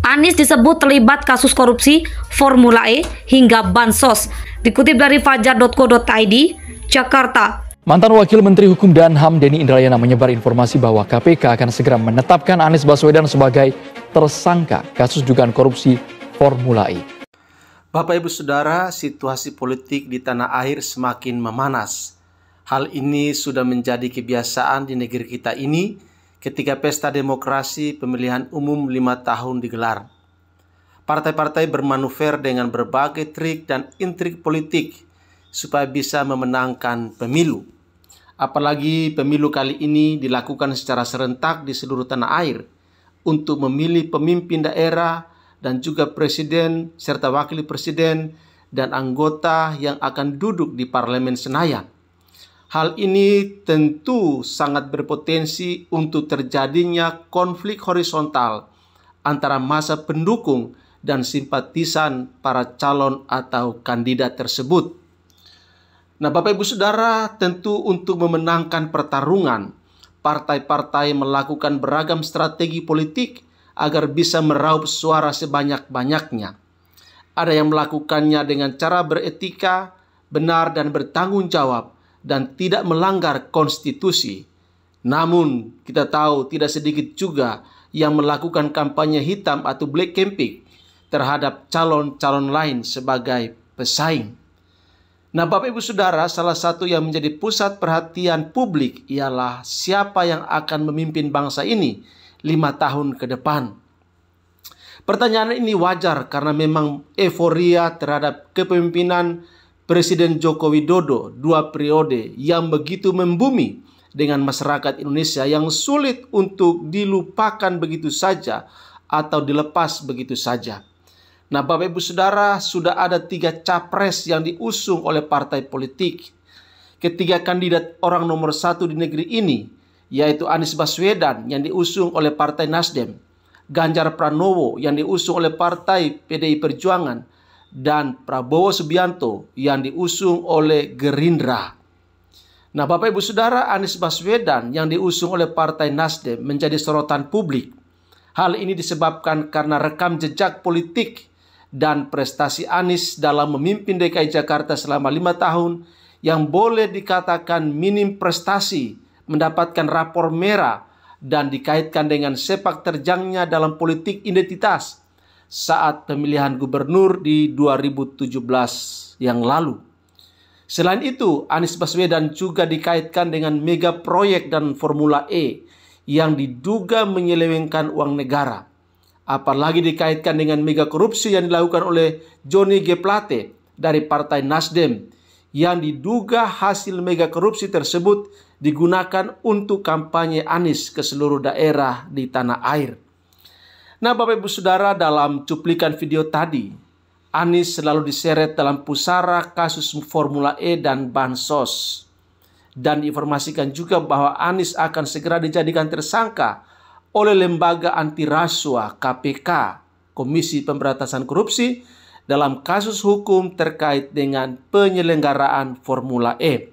Anies disebut terlibat kasus korupsi Formula E hingga bansos. Dikutip dari fajar.co.id, Jakarta. Mantan Wakil Menteri Hukum dan HAM Denny Indrayana menyebar informasi bahwa KPK akan segera menetapkan Anies Baswedan sebagai tersangka kasus dugaan korupsi Formula E. Bapak Ibu Saudara, situasi politik di tanah air semakin memanas. Hal ini sudah menjadi kebiasaan di negeri kita ini ketika pesta demokrasi pemilihan umum 5 tahun digelar. Partai-partai bermanuver dengan berbagai trik dan intrik politik supaya bisa memenangkan pemilu. Apalagi pemilu kali ini dilakukan secara serentak di seluruh tanah air untuk memilih pemimpin daerah dan juga presiden serta wakil presiden dan anggota yang akan duduk di Parlemen Senayan. Hal ini tentu sangat berpotensi untuk terjadinya konflik horizontal antara massa pendukung dan simpatisan para calon atau kandidat tersebut. Nah, Bapak Ibu Saudara, tentu untuk memenangkan pertarungan, partai-partai melakukan beragam strategi politik agar bisa meraup suara sebanyak-banyaknya. Ada yang melakukannya dengan cara beretika, benar dan bertanggung jawab, dan tidak melanggar konstitusi. Namun, kita tahu tidak sedikit juga yang melakukan kampanye hitam atau black campaign terhadap calon-calon lain sebagai pesaing. Nah, Bapak Ibu Saudara, salah satu yang menjadi pusat perhatian publik ialah siapa yang akan memimpin bangsa ini 5 tahun ke depan. Pertanyaan ini wajar karena memang euforia terhadap kepemimpinan Presiden Joko Widodo 2 periode yang begitu membumi dengan masyarakat Indonesia yang sulit untuk dilupakan begitu saja atau dilepas begitu saja. Nah, Bapak Ibu Saudara, sudah ada 3 capres yang diusung oleh partai politik. Ketiga kandidat orang nomor 1 di negeri ini, yaitu Anies Baswedan yang diusung oleh Partai Nasdem, Ganjar Pranowo yang diusung oleh Partai PDI Perjuangan, dan Prabowo Subianto yang diusung oleh Gerindra. Nah, Bapak Ibu Saudara, Anies Baswedan yang diusung oleh Partai Nasdem menjadi sorotan publik. Hal ini disebabkan karena rekam jejak politik dan prestasi Anies dalam memimpin DKI Jakarta selama 5 tahun yang boleh dikatakan minim prestasi, mendapatkan rapor merah, dan dikaitkan dengan sepak terjangnya dalam politik identitas saat pemilihan gubernur di 2017 yang lalu. Selain itu, Anies Baswedan juga dikaitkan dengan mega proyek dan Formula E yang diduga menyelewengkan uang negara. Apalagi dikaitkan dengan mega korupsi yang dilakukan oleh Johnny G. Plate dari Partai Nasdem yang diduga hasil mega korupsi tersebut digunakan untuk kampanye Anies ke seluruh daerah di tanah air. Nah, Bapak Ibu Saudara, dalam cuplikan video tadi, Anies selalu diseret dalam pusara kasus Formula E dan bansos. Dan diinformasikan juga bahwa Anies akan segera dijadikan tersangka oleh lembaga anti rasuah KPK, Komisi Pemberantasan Korupsi, dalam kasus hukum terkait dengan penyelenggaraan Formula E.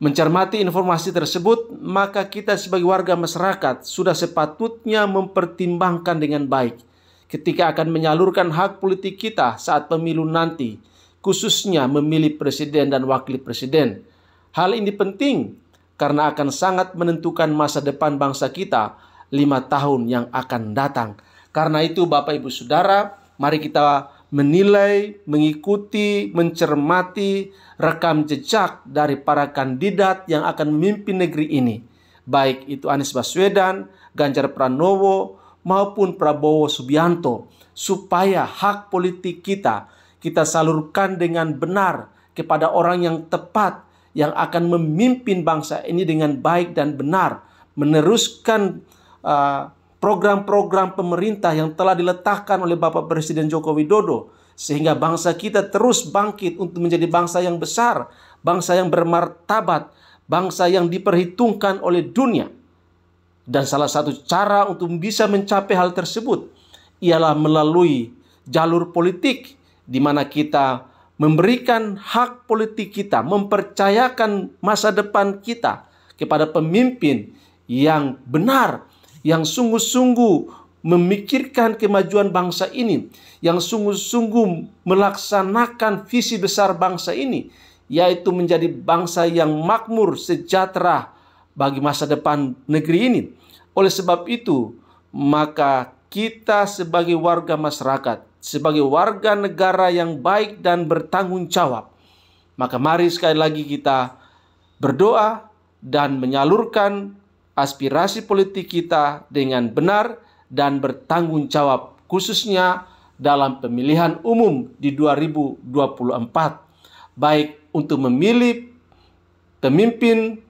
Mencermati informasi tersebut, maka kita sebagai warga masyarakat sudah sepatutnya mempertimbangkan dengan baik ketika akan menyalurkan hak politik kita saat pemilu nanti, khususnya memilih presiden dan wakil presiden. Hal ini penting karena akan sangat menentukan masa depan bangsa kita 5 tahun yang akan datang. Karena itu Bapak Ibu Saudara, mari kita menilai, mengikuti, mencermati rekam jejak dari para kandidat yang akan memimpin negeri ini. Baik itu Anies Baswedan, Ganjar Pranowo, maupun Prabowo Subianto. Supaya hak politik kita salurkan dengan benar kepada orang yang tepat, yang akan memimpin bangsa ini dengan baik dan benar, meneruskan program-program pemerintah yang telah diletakkan oleh Bapak Presiden Joko Widodo, sehingga bangsa kita terus bangkit untuk menjadi bangsa yang besar, bangsa yang bermartabat, bangsa yang diperhitungkan oleh dunia. Dan salah satu cara untuk bisa mencapai hal tersebut ialah melalui jalur politik, di mana kita memberikan hak politik kita, mempercayakan masa depan kita kepada pemimpin yang benar, yang sungguh-sungguh memikirkan kemajuan bangsa ini, yang sungguh-sungguh melaksanakan visi besar bangsa ini, yaitu menjadi bangsa yang makmur, sejahtera bagi masa depan negeri ini. Oleh sebab itu, maka kita sebagai warga masyarakat, sebagai warga negara yang baik dan bertanggung jawab, maka mari sekali lagi kita berdoa dan menyalurkan aspirasi politik kita dengan benar dan bertanggung jawab, khususnya dalam pemilihan umum di 2024, baik untuk memilih pemimpin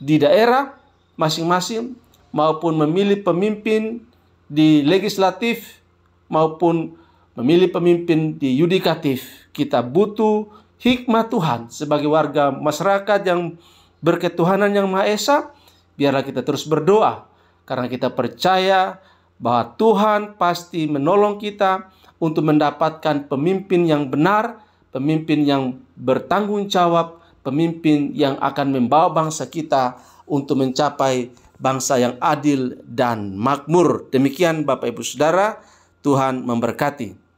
di daerah masing-masing maupun memilih pemimpin di legislatif maupun memilih pemimpin di yudikatif. Kita butuh hikmat Tuhan sebagai warga masyarakat yang berketuhanan yang Maha Esa. Biarlah kita terus berdoa karena kita percaya bahwa Tuhan pasti menolong kita untuk mendapatkan pemimpin yang benar, pemimpin yang bertanggung jawab, pemimpin yang akan membawa bangsa kita untuk mencapai bangsa yang adil dan makmur. Demikian Bapak Ibu Saudara, Tuhan memberkati.